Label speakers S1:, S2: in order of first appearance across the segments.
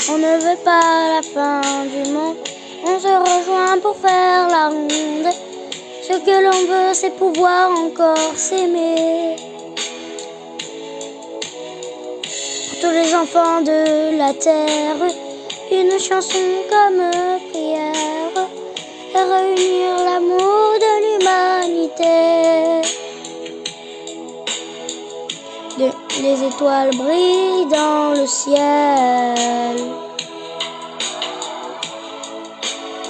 S1: On ne veut pas la fin du monde. On se rejoint pour faire la ronde. Ce que l'on veut, c'est pouvoir encore s'aimer. Pour tous les enfants de la terre, une chanson comme prière, et réunir l'amour de l'humanité. Les étoiles brillent dans le ciel.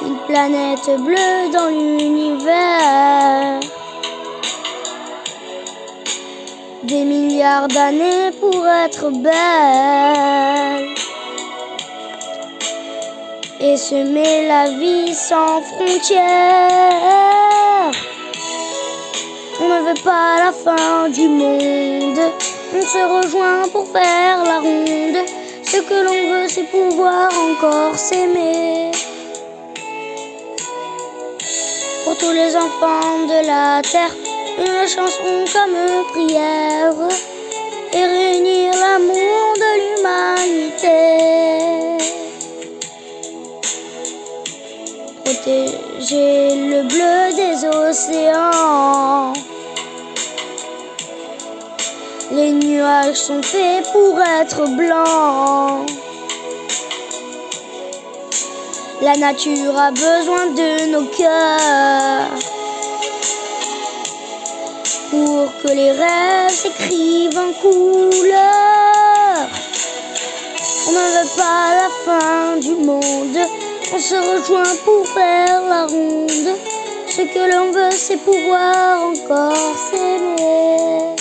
S1: Une planète bleue dans l'univers. Des milliards d'années pour être belle. Et semer la vie sans frontières. On ne veut pas la fin du monde. On se rejoint pour faire la ronde. Ce que l'on veut, c'est pouvoir encore s'aimer. Pour tous les enfants de la terre, une chanson comme prière, et réunir l'amour de l'humanité. Protéger le bleu des océans. Les nuages sont faits pour être blancs. La nature a besoin de nos cœurs pour que les rêves s'écrivent en couleur. On ne veut pas la fin du monde. On se rejoint pour faire la ronde. Ce que l'on veut, c'est pouvoir encore s'aimer.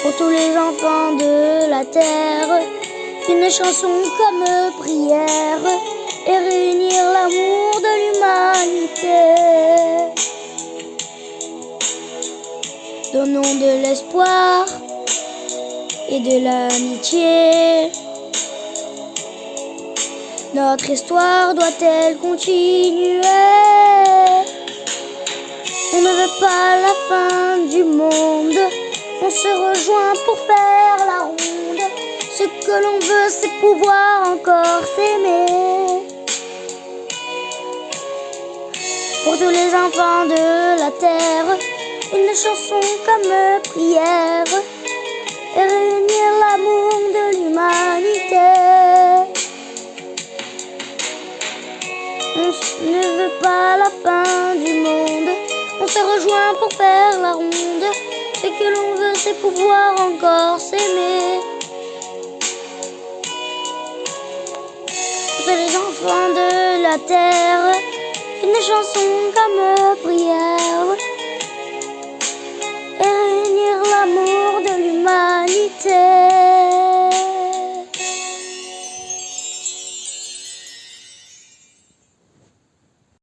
S1: Pour tous les enfants de la terre, une chanson comme prière, et réunir l'amour de l'humanité. Donnons de l'espoir et de l'amitié. Notre histoire doit-elle continuer? On ne veut pas la fin du monde. On se rejoint pour faire la ronde. Ce que l'on veut, c'est pouvoir encore s'aimer. Pour tous les enfants de la terre, une chanson comme prière, et réunir l'amour de l'humanité. On ne veut pas la fin du monde. On se rejoint pour faire la ronde. Ce que l'on veut, c'est pouvoir encore s'aimer. Pour les enfants de la terre, une chanson comme prière,